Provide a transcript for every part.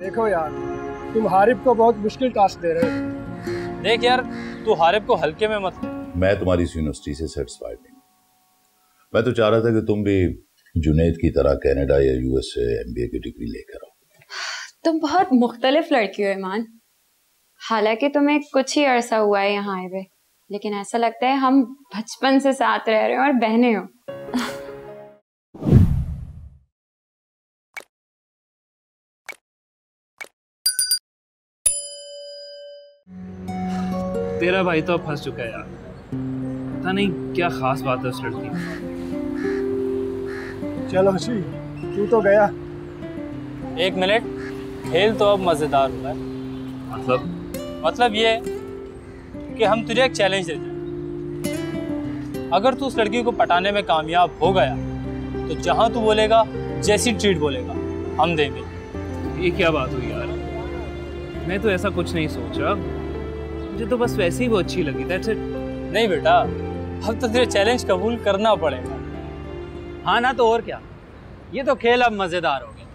देखो यार, तुम हारिब को बहुत मुश्किल टास्क दे रहे हो। देख यार, तू हारिब को हल्के में मत ले। मैं तुम्हारी इस यूनिवर्सिटी से सेटिस्फाइड नहीं। मैं तो चाह रहा था कि तुम भी जुनैद की तरह कनाडा या यूएस से एमबीए की डिग्री लेकर आओ। तुम बहुत मुख्तलिफ लड़की हो ईमान। हालांकि तुम्हें कुछ ही अरसा हुआ है यहाँ आए हुए, लेकिन ऐसा लगता है हम बचपन से साथ रह रहे हो और बहने हो। तेरा भाई तो अब फंस चुका है यार। पता नहीं क्या खास बात है उस लड़की में। चलो हसी, तू तो गया। एक मिनट, खेल तो अब मजेदार हुआ है। मतलब ये कि हम तुझे एक चैलेंज देते हैं। अगर तू उस लड़की को पटाने में कामयाब हो गया तो जहां तू बोलेगा, जैसी ट्रीट बोलेगा, हम देंगे। ये क्या बात हुई यार? मैं तो ऐसा कुछ नहीं सोच रहा, मुझे तो बस वैसे ही वो अच्छी लगी। That's it. नहीं बेटा, अब तो तुझे चैलेंज कबूल करना पड़ेगा। हाँ ना, तो और क्या। ये तो खेल अब मजेदार हो गया।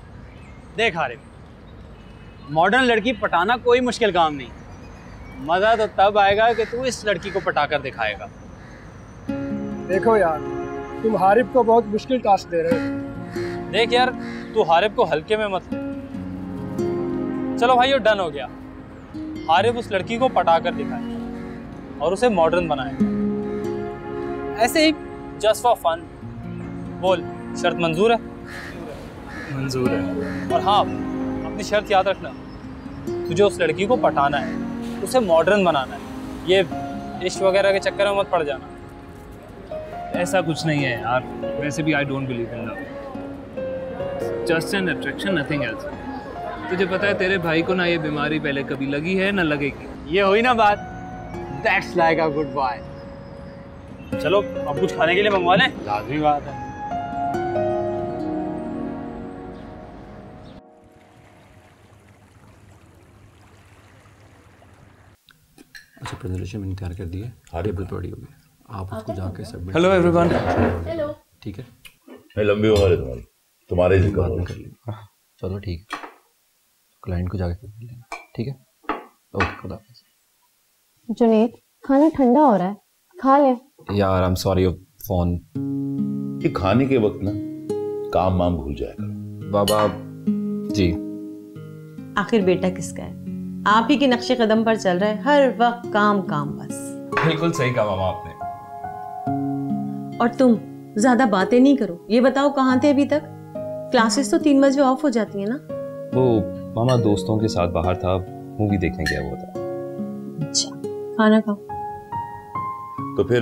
देख हारिब, मॉडर्न लड़की पटाना कोई मुश्किल काम नहीं। मजा तो तब आएगा कि तू इस लड़की को पटाकर दिखाएगा। देखो यार, तुम हारिब को बहुत मुश्किल टास्क दे रहे हो। देख यार, तू हारिब को हल्के में मत ले। चलो भाई, ये डन हो गया। हारिब उस लड़की को पटाकर दिखाएगा और उसे मॉडर्न बनाएगा, ऐसे ही जस्ट फॉर फन। बोल, शर्त मंजूर है? मंजूर है। और हाँ, अपनी शर्त याद रखना, तुझे उस लड़की को पटाना है, उसे मॉडर्न बनाना है। ये इश्क वगैरह के चक्कर में मत पड़ जाना। ऐसा कुछ नहीं है यार, वैसे भी I don't believe in love, just an attraction, nothing else. तुझे पता है तेरे भाई को ना ये बीमारी पहले कभी लगी है ना लगेगी। ये हुई ना बात। That's like a good boy. चलो अब कुछ खाने के लिए मंगवा लें। लाजमी बात है। अच्छा, प्रेजेंटेशन मैंने तैयार कर दी है। टेबल पड़ी होगी, आप उसको जाके सबमिट। Hello everyone. हेलो। ठीक है, मैं लंबी उम्र है तुम्हारे जिक्र बाद में कर लेंगे। चलो ठीक है, क्लाइंट को जाके कर लेंगे। ठीक है, ओके, खुदा हाफिज़। जुनैद, खाना ठंडा हो रहा है, खा ले। यार आई एम सॉरी, फोन। ये खाने के वक्त ना काम वाम भूल जाया करो। बाबा जी। आखिर बेटा किसका है? आप ही के नक्शे कदम पर चल रहा है, हर वक्त काम काम बस। बिल्कुल सही कहा मामा आपने। और तुम ज्यादा बातें नहीं करो। ये बताओ कहाँ थे अभी तक? क्लासेस तो 3 बजे ऑफ हो जाती है ना? वो मामा दोस्तों के साथ बाहर था, मूवी देखने गया हुआ था। अच्छा, खाना खाओ। तो फिर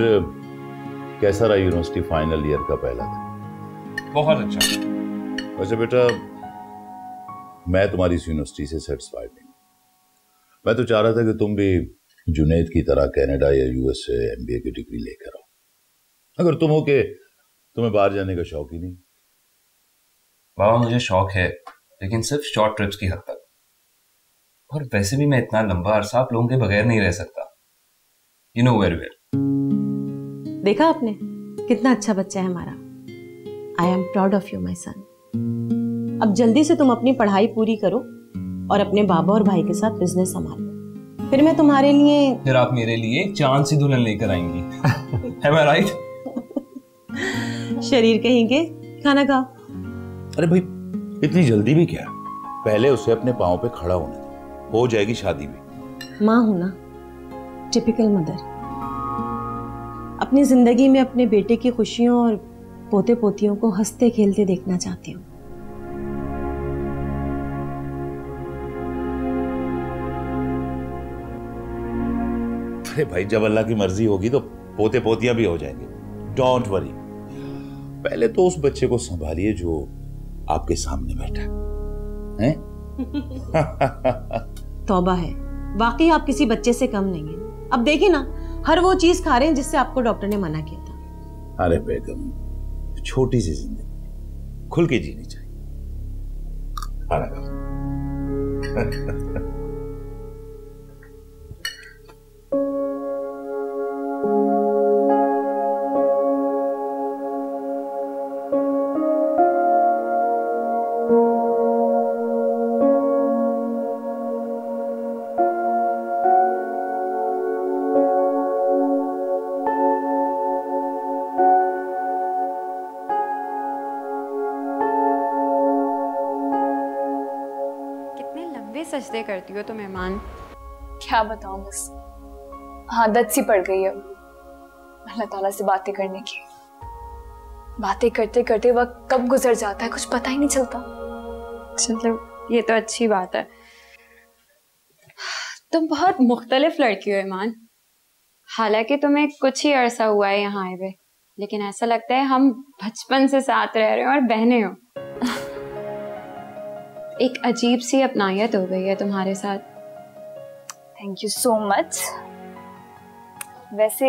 कैसा रहा यूनिवर्सिटी फाइनल ईयर का पहला दिन? बहुत अच्छा। वैसे बेटा, मैं तुम्हारी इस यूनिवर्सिटी से सेटिस्फाइड नहीं। मैं तो चाह रहा था कि तुम भी जुनैद की तरह कनाडा या यूएस से एमबीए की डिग्री लेकर आओ। अगर तुम हो के तुम्हें बाहर जाने का शौक ही नहीं। बाबा मुझे शौक है, लेकिन सिर्फ शॉर्ट ट्रिप्स की हद तक। और वैसे भी मैं इतना लंबा अरसा आप लोगों के बगैर नहीं रह सकता। You know very well. देखा आपने कितना अच्छा बच्चा है हमारा। I am proud of you my son. अब जल्दी से तुम अपनी पढ़ाई पूरी करो और अपने बाबा और भाई के साथ बिजनेस संभालो। फिर मैं तुम्हारे लिए, फिर आप मेरे लिए चांद सी दुल्हन लेकर आएंगी। Am I right? शरीर कहेंगे। खाना खाओ। अरे भाई, इतनी जल्दी भी क्या? पहले उसे अपने पांव पे खड़ा होने दो, हो जाएगी शादी भी। माँ हूं ना, टिपिकल मदर। अपनी जिंदगी में अपने बेटे की खुशियों और पोते पोतियों को हंसते खेलते देखना चाहती हूँ। अरे भाई, जब अल्लाह की मर्जी होगी तो पोते पोतियां भी हो जाएंगे। Don't worry. पहले तो उस बच्चे को संभालिए जो आपके सामने बैठा है। तौबा है, वाकई आप किसी बच्चे से कम नहीं हैं। अब देखिए ना, हर वो चीज खा रहे हैं जिससे आपको डॉक्टर ने मना किया था। अरे बेगम, छोटी सी जिंदगी खुल के जीनी चाहिए। खाना खाओ। अब भी सजदे करती हो तुम ईमान? क्या बताऊं, बस आदत सी पड़ गई अब अल्लाह ताला से बातें करने की। बातें करते करते वक्त कब गुजर जाता है कुछ पता ही नहीं चलता। मतलब ये तो अच्छी बात है। तुम बहुत मुख्तलिफ लड़की हो ईमान। हालांकि तुम्हें कुछ ही अरसा हुआ है यहाँ आए हुए, लेकिन ऐसा लगता है हम बचपन से साथ रह रहे हो और बहनें हो। एक अजीब सी अपनायत हो गई है तुम्हारे साथ। Thank you so much. वैसे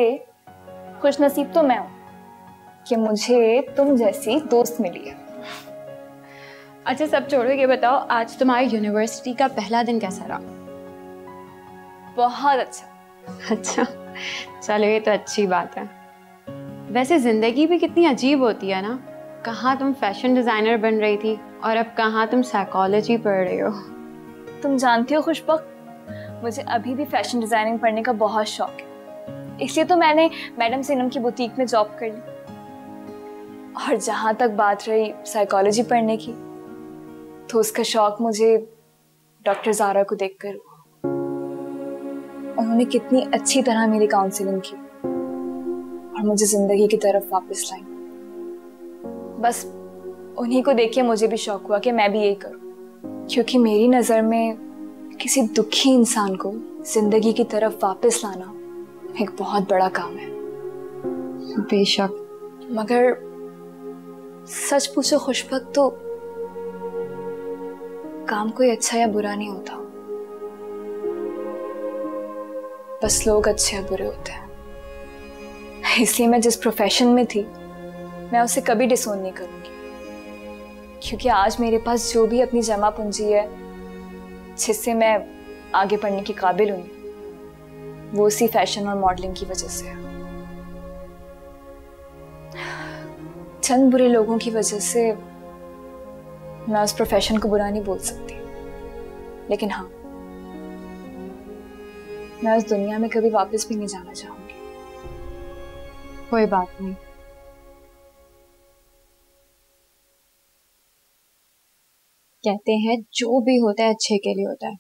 खुशनसीब तो मैं हूँ कि मुझे तुम जैसी दोस्त मिली है। अच्छा सब छोड़ो, ये बताओ आज तुम्हारी यूनिवर्सिटी का पहला दिन कैसा रहा? बहुत अच्छा। अच्छा चलो ये तो अच्छी बात है। वैसे जिंदगी भी कितनी अजीब होती है ना, कहाँ तुम फैशन डिजाइनर बन रही थी और अब कहाँ तुम साइकोलॉजी पढ़ रही हो। तुम जानती हो खुशबक, मुझे अभी भी फैशन डिजाइनिंग पढ़ने का बहुत शौक है, इसलिए तो मैंने मैडम सीनम की बुटीक में जॉब कर ली। और जहां तक बात रही साइकोलॉजी पढ़ने की, तो उसका शौक मुझे डॉक्टर ज़ारा को देखकर हुआ। उन्होंने कितनी अच्छी तरह मेरी काउंसलिंग की और मुझे जिंदगी की तरफ वापस लाई। बस उन्हीं को देख के मुझे भी शौक हुआ कि मैं भी यही करूं, क्योंकि मेरी नज़र में किसी दुखी इंसान को जिंदगी की तरफ वापस लाना एक बहुत बड़ा काम है। बेशक, मगर सच पूछो खुशबक, तो काम कोई अच्छा या बुरा नहीं होता, बस लोग अच्छे या बुरे होते हैं। इसलिए मैं जिस प्रोफेशन में थी मैं उसे कभी डिसोन नहीं करूंगी, क्योंकि आज मेरे पास जो भी अपनी जमा पूंजी है जिससे मैं आगे बढ़ने के काबिल हूँ, वो उसी फैशन और मॉडलिंग की वजह से है। चंद बुरे लोगों की वजह से मैं उस प्रोफेशन को बुरा नहीं बोल सकती, लेकिन हाँ, मैं उस दुनिया में कभी वापस भी नहीं जाना चाहूंगी। कोई बात नहीं। कहते हैं जो भी होता है अच्छे के लिए होता है,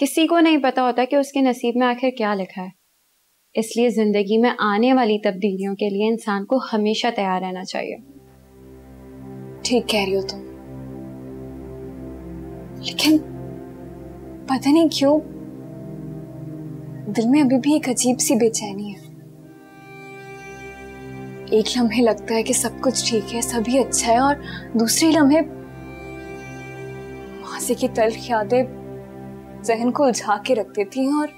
किसी को नहीं पता होता कि उसके नसीब में आखिर क्या लिखा है। इसलिए जिंदगी में आने वाली तब्दीलियों के लिए इंसान को हमेशा तैयार रहना चाहिए। ठीक कह रही हो तुम, लेकिन पता नहीं क्यों दिल में अभी भी एक अजीब सी बेचैनी है। एक लम्हे लगता है कि सब कुछ ठीक है, सभी अच्छा है, और दूसरे लम्हे माज़ी की तल्ख यादें जहन को उलझा के रख देती हैं और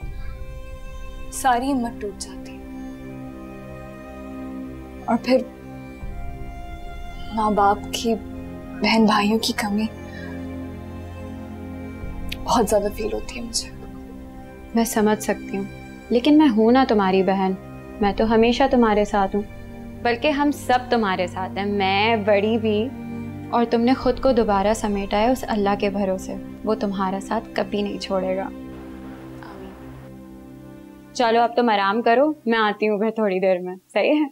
सारी हिम्मत टूट जाती है। और फिर माँ बाप की, बहन भाइयों की कमी बहुत ज्यादा फील होती है मुझे। मैं समझ सकती हूँ, लेकिन मैं हूं ना तुम्हारी बहन, मैं तो हमेशा तुम्हारे साथ हूँ, बल्कि हम सब तुम्हारे साथ हैं, मैं बड़ी भी। और तुमने खुद को दोबारा समेटा है उस अल्लाह के भरोसे, वो तुम्हारा साथ कभी नहीं छोड़ेगा। चलो अब तुम आराम करो, मैं आती हूँ फिर थोड़ी देर में, सही है?